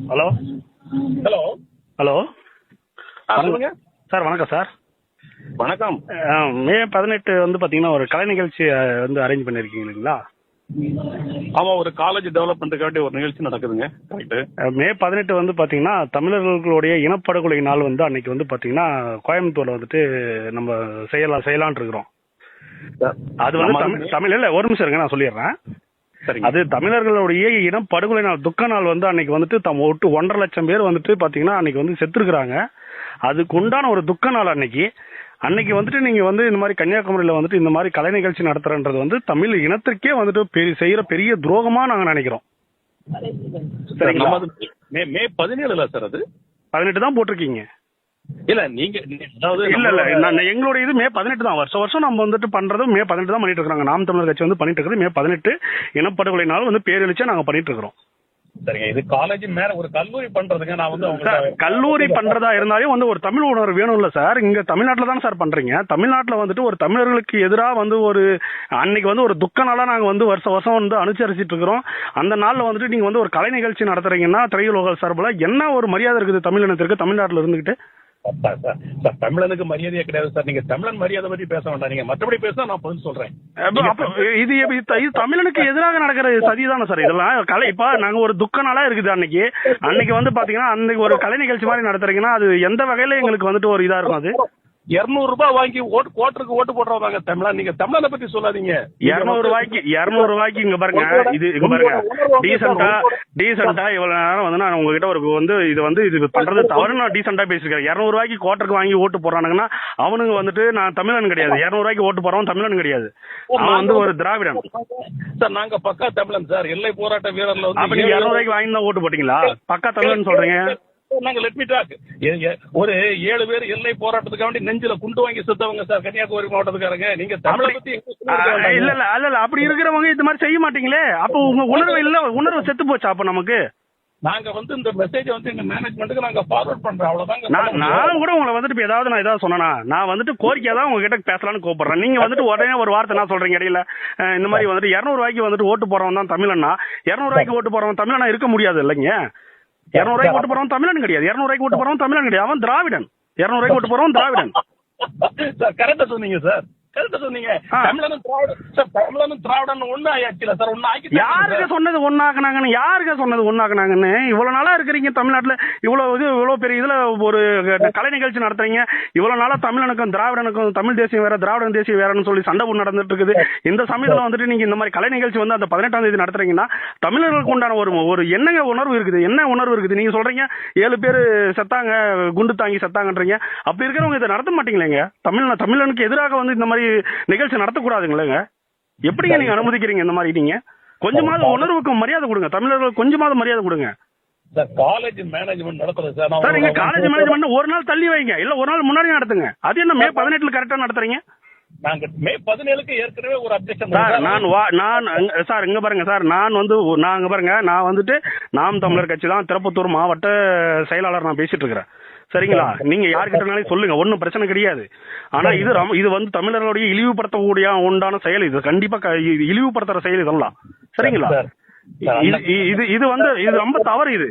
Hello hello hello சொல்லுங்க sir. வணக்கம் sir. வணக்கம். மே 18 வந்து பார்த்தீங்கன்னா ஒரு கலை நிகழ்ச்சி வந்து அரேஞ்ச் பண்ணியிருக்கீங்க இல்லைங்களா? ஆமா, ஒரு காலேஜ் டெவலப்மெண்ட்டுக்காண்டி ஒரு நிகழ்ச்சி நடக்குதுங்க. கரெக்ட். மே 18 வந்து பார்த்தீங்கன்னா தமிழர்களுடைய இனப்படுகொலை நாள் வந்து அன்னைக்கு வந்து பார்த்தீங்கன்னா கோயம்புத்தூர்ல வந்துட்டு நம்ம செய்யலான் இருக்கிறோம். அது வந்து தமிழ் இல்ல, ஒரு நிமிஷம் இருங்க, நான் சொல்லிடுறேன். அது தமிழர்களுடைய இனப்படுகொலை நாள், துக்க நாள் வந்து அன்னைக்கு வந்துட்டு ஒட்டு 1.5 லட்சம் பேர் வந்துட்டு பாத்தீங்கன்னா அன்னைக்கு வந்து செத்துருக்குறாங்க. அதுக்கு உண்டான ஒரு துக்க நாள் அன்னைக்கு வந்துட்டு நீங்க வந்து இந்த மாதிரி கன்னியாகுமரியில வந்துட்டு இந்த மாதிரி கலை நிகழ்ச்சி நடத்துறன்றது வந்து தமிழ் இனத்திற்கே வந்துட்டு செய்யற பெரிய துரோகமா நாங்க நினைக்கிறோம். மே 17 சார், அது 18 தான் போட்டிருக்கீங்க. இல்ல நீங்க இல்ல எங்களுடைய இது மே 18 தான். வருஷம் நம்ம வந்துட்டு பண்றது மே 18 தான் பண்ணிட்டு இருக்காங்க. நாம் தமிழர் கட்சி வந்து பண்ணிட்டு இருக்கிறது மே 18 இனப்படுகொலை நாள் வந்து பேரெழுச்சா நாங்க பண்ணிட்டு இருக்கிறோம். சரிங்க. இது காலேஜ் மேல ஒரு கல்லூரி பண்றதுங்க. நான் வந்து கல்லூரி பண்றதா இருந்தாலும் வந்து ஒரு தமிழ் உணர்வு வேணும்ல சார். இங்க தமிழ்நாட்டுல தான் சார் பண்றீங்க. தமிழ்நாட்டுல வந்துட்டு ஒரு தமிழர்களுக்கு எதிராக வந்து ஒரு அன்னைக்கு வந்து ஒரு துக்க நாளா நாங்க வந்து வருஷம் வந்து அனுசரிச்சிட்டு இருக்கிறோம். அந்த நாள்ல வந்துட்டு நீங்க வந்து ஒரு கலை நிகழ்ச்சி நடத்துறீங்கன்னா திரையுலக சார்பில் என்ன ஒரு மரியாதை இருக்குது தமிழினத்திற்கு தமிழ்நாட்டுல இருந்துகிட்டு? சார், தமிழனுக்கு மரியாதையே கிடையாது சார். நீங்க தமிழன் மரியாதை பத்தி பேச வேண்டாம். நீங்க மற்றபடி பேச நான் பதில் சொல்றேன். இது தமிழனுக்கு எதிராக நடக்கிற சதிதானே சார் இதெல்லாம். கலை இப்ப நாங்க ஒரு துக்க நாளா இருக்குது அன்னைக்கு வந்து பாத்தீங்கன்னா அன்னைக்கு ஒரு கலை நிகழ்ச்சி மாதிரி நடத்துறீங்கன்னா அது எந்த வகையில எங்களுக்கு வந்துட்டு ஒரு இதா இருக்கும்? அது 200 ரூபாய் வாங்கி கோட்டருக்கு ஓட்டு போடுறவங்க தமிழன். நீங்க தமிழனை பத்தி சொல்லாதீங்க. 200 ரூபாய்க்கு இங்க பாருங்க, இங்க பாருங்க, டீசெண்டா இவ்வளவு நேரம் வந்து நான் உங்ககிட்ட ஒரு வந்து இது பண்றது தவறு நான் டீசெண்டா பேசிருக்கேன். 200 ரூபாய்க்கு கோட்டருக்கு வாங்கி ஓட்டு போறானுங்கன்னா அவனுங்க வந்துட்டு நான் தமிழன் கிடையாது. 200 ரூபாய்க்கு ஓட்டு போறவன் தமிழன் கிடையாது, அவன் வந்து ஒரு திராவிடன் சார். நாங்க பக்கா தமிழன் சார். எல்லை போராட்ட வீரர்ல வந்து அப்ப நீங்க 200 ரூபாய்க்கு வாங்கி தான் ஓட்டு போட்டீங்களா? பக்கா தமிழன் சொல்றீங்க. நாங்க லெட் மீ டாக். ஒரு 7 பேர் எல்லை போராட்டத்துக்காக வேண்டி நெஞ்சில குண்டு வாங்கி சுத்தவங்க சார் கன்னியாகுமரி மாவட்டத்துக்காரங்க. நீங்க தமிழை பத்தி இல்ல அப்படி இருக்கிறவங்க இது மாதிரி செய்ய மாட்டீங்களே. அப்ப உங்க உணர்வு செத்து போச்சா? அப்ப நமக்கு நாங்க வந்து இந்த மெசேஜ் வந்து எங்க மேனேஜ்மெண்ட்டுக்கு நாங்க ஃபார்வர்ட் பண்றோம். அவ்வளவுதான். நான் கூட உங்களை வந்துட்டு ஏதாவது நான் ஏதாவது சொன்னா நான் வந்துட்டு கோரிக்கையா தான் உங்ககிட்ட பேசலாம்னு கூப்பிடுறேன். நீங்க வந்துட்டு உடனே ஒரு வார்த்தை நான் சொல்றீங்க இடையில இந்த மாதிரி வந்துட்டு 200 ரூபாய்க்கு வந்துட்டு ஓட்டு போறவன் தான் தமிழன்னா 200 ரூபாய்க்கு ஓட்டு போறவன் தமிழனா இருக்க முடியாது இல்லைங்க. 200 ரூபாய்க்கு ஓட்டு போறவன் தமிழன் கிடையாது. 200 ரூபாய்க்கு ஓட்டு போறவன் தமிழன் கிடையாது, அவன் திராவிடன். 200 ரூபாய்க்கு ஓட்டு போறவன் திராவிடன். சார் கரெக்டா சொன்னீங்க சார். கரெக்டா சொன்னீங்க. தமிழனும் திராவிடன் சார். தமிழனும் திராவிடன் ஒண்ணு ஆயாச்சுல சார். ஒண்ணு ஆக்கி யாருக்கு சொன்னது ஒண்ணாக்குனாங்கன்னு? யாருக்கு சொன்னது ஒண்ணாக்குனாங்கன்னு? இவ்வளவு நாளா இருக்கிறீங்க தமிழ்நாட்டுல, இவ்வளவு பெரிய இதுல ஒரு கலை நிகழ்ச்சி நடத்துறீங்க. இவ்வளவு நாளா தமிழனுக்கும் திராவிடனுக்கும் தமிழ் தேசியம் வேற திராவிடன் தேசியம் வேறன்னு சொல்லி சண்டை நடந்துட்டு இருக்குது. இந்த சமயத்துல வந்துட்டு நீங்க இந்த மாதிரி கலை நிகழ்ச்சி வந்து அந்த 18ஆம் தேதி நடத்துறீங்கன்னா தமிழர்களுக்கு உண்டான ஒரு என்னங்க உணர்வு இருக்குது? என்ன உணர்வு இருக்குது? நீங்க சொல்றீங்க 7 பேர் செத்தாங்க, குண்டு தாங்கி செத்தாங்கன்றீங்க. அப்படி இருக்கிறவங்க இதை நடத்த மாட்டீங்களேங்க. தமிழனுக்கு எதிராக வந்து இந்த மாதிரி நிகழ்ச்சி நடத்தக்கூடாதுங்களேங்க. எப்படிங்க நீங்க அனுமதிக்கிறீங்க இந்த மாதிரி? நீங்க கொஞ்சமாவது உணர்வுக்கு மரியாதை கொடுங்க. தமிழர்களுக்கு கொஞ்சமாவது மரியாதை கொடுங்க. காலேஜ் மேனேஜ்மெண்ட் நடத்துறது சார். நீங்க காலேஜ் மேனேஜ்மெண்ட் ஒரு நாள் தள்ளி வைங்க, இல்ல ஒரு நாள் முன்னாடி நடத்துங்க. அது என்ன மே 18 கரெக்டா நடத்துறீங்க? நாங்க மே 17க்கு ஏற்கனவே ஒரு அப்ஜெக்ஷன் சார். நான் சார் இங்க பாருங்க சார், நான் பாருங்க, நான் வந்துட்டு நாம் தமிழர் கட்சி தான் திருப்பத்தூர் மாவட்ட செயலாளர் நான் பேசிட்டு இருக்கிறேன். சரிங்களா? நீங்க யாருக்கிட்டனாலும் சொல்லுங்க, ஒன்னும் பிரச்சனை கிடையாது. ஆனா இது வந்து தமிழர்களுடைய இழிவுபடுத்தக்கூடிய உண்டான செயல். இது கண்டிப்பா இழிவுபடுத்துற செயல் இதெல்லாம். சரிங்களா? இது வந்து இது ரொம்ப தவறு. இது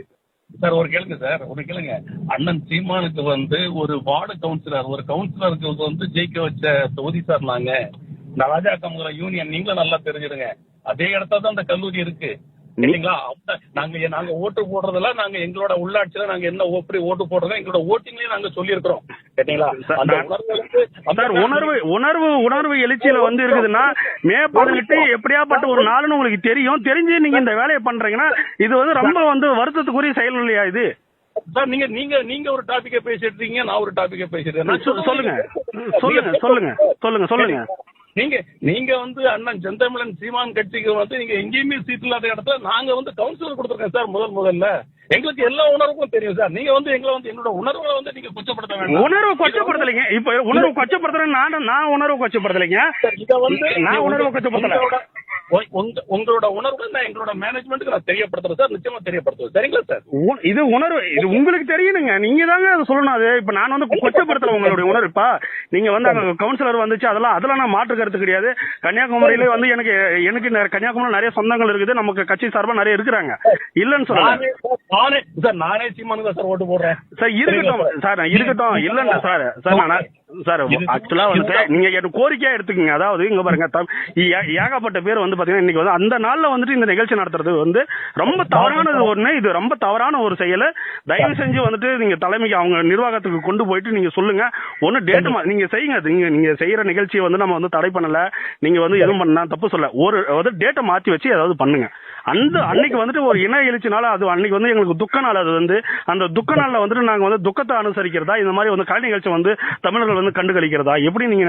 சார் ஒரு கேளுங்க சார், ஒரு கேளுங்க. அண்ணன் சீமானுக்கு வந்து ஒரு வார்டு கவுன்சிலர், ஒரு கவுன்சிலருக்கு வந்து ஜெயிக்க வச்ச தொகுதி சார். நாங்க ராஜாக்கமுங்கிற யூனியன் நீங்களும் நல்லா தெரிஞ்சிடுங்க. அதே இடத்துல தான் அந்த கல்லூரி இருக்கு. சரிங்களா? நாங்க ஓட்டு போடுறதுல நாங்க எங்களோட உள்ளாட்சியில நாங்க என்ன எப்படி ஓட்டு போடுறோம் எங்களோட ஓட்டிங்லயே நாங்க சொல்லியிருக்கிறோம். கேட்டீங்களா? உணர்வு எழுச்சியில வந்து இருக்குதுன்னா மே 18 எப்படியாப்பட்ட ஒரு நாள்னு உங்களுக்கு தெரியும். தெரிஞ்சு நீங்க இந்த வேலையை பண்றீங்கன்னா இது வந்து ரொம்ப வந்து வருத்தத்துக்குரிய செயல் இல்லையா இது? சார் நீங்க ஒரு டாபிக்கை பேசிட்டு இருக்கீங்க, நான் ஒரு டாபிக்கை பேசிட்டு இருக்கேன். சொல்லுங்க. நீங்க வந்து அண்ணன் செந்தமிழன் சீமான் கட்சிக்கு வந்து நீங்க எங்கேயுமே சீட் இல்லாத இடத்துல நாங்க வந்து கவுன்சிலர் கொடுத்துருக்கேன் சார். முதல்ல எங்களுக்கு எல்லா உணர்வுக்கும் தெரியும் சார். நீங்க வந்து எங்களை வந்து எங்களோட உணர்வுகளை வந்து நீங்க கொச்சப்படுத்த வேண்டாம். உணர்வு கொச்சப்படுத்தலைங்க. இப்ப உணர்வு கொச்சப்படுத்துறேன் நான் உணர்வு கொச்சப்படுத்தலைங்க. இத வந்து நான் உணர்வு கொச்சப்படுத்தல. உங்களோட உணர்வு நான் எங்களோட மேனேஜ்மெண்ட்டுக்கு நான் தெரியப்படுத்துறேன் சார், நிச்சயமா தெரியப்படுத்துவேன். சரிங்களா சார்? இது உணர்வு, இது உங்களுக்கு தெரியணுங்க, நீங்க தாங்க அதை சொல்லணும். அது இப்ப நான் வந்து கொச்சப்படுத்தல உங்களுடைய உணர்வு. இப்ப நீங்க வந்து அங்க கவுன்சிலர் வந்துச்சு, அதெல்லாம் நான் மாற்று கருத்து கிடையாது. கன்னியாகுமரியில வந்து எனக்கு கன்னியாகுமரியில நிறைய சொந்தங்கள் இருக்குது, நமக்கு கட்சி சார்பா நிறைய இருக்கிறாங்க, இல்லன்னு சொல்லுங்க. நானே சீமானுக்கு தான் சார் ஓட்டு போடுறேன் சார். இருக்கட்டும் சார், இருக்கட்டும். இல்லன்னா சார் சார் ஆக்சுவலா வந்து நீங்க எனக்கு கோரிக்கையா எடுத்துக்கங்க. அதாவது இங்க பாருங்க, ஏகப்பட்ட பேர் வந்து பாத்தீங்கன்னா இன்னைக்கு வந்து அந்த நாள்ல வந்துட்டு இந்த நிகழ்ச்சி நடத்துறது வந்து ரொம்ப தவறானது ஒண்ணு. இது ரொம்ப தவறான ஒரு செயல். தயவு செஞ்சு வந்துட்டு நீங்க தலைமைக்கு அவங்க நிர்வாகத்துக்கு கொண்டு போயிட்டு நீங்க சொல்லுங்க. ஒன்னு டேட் நீங்க செய்யுங்க. நீங்க செய்யற நிகழ்ச்சியை வந்து நம்ம வந்து தடை பண்ணல, நீங்க வந்து எதுவும் பண்ணா தப்பு சொல்ல, ஒரு டேட்டை மாத்தி வச்சு ஏதாவது பண்ணுங்க. அன்னைக்கு வந்துட்டு ஒரு இன எழுச்சினால அது அன்னைக்கு வந்து எங்களுக்கு துக்க நாள். அது வந்து அந்த துக்க நாள்ல வந்துட்டு நாங்க வந்து துக்கத்தை அனுசரிக்கிறதா, இந்த மாதிரி வந்து கலை நிகழ்ச்சி வந்து தமிழர்கள் வந்து கண்டு கழிக்கிறதா, எப்படி நீங்க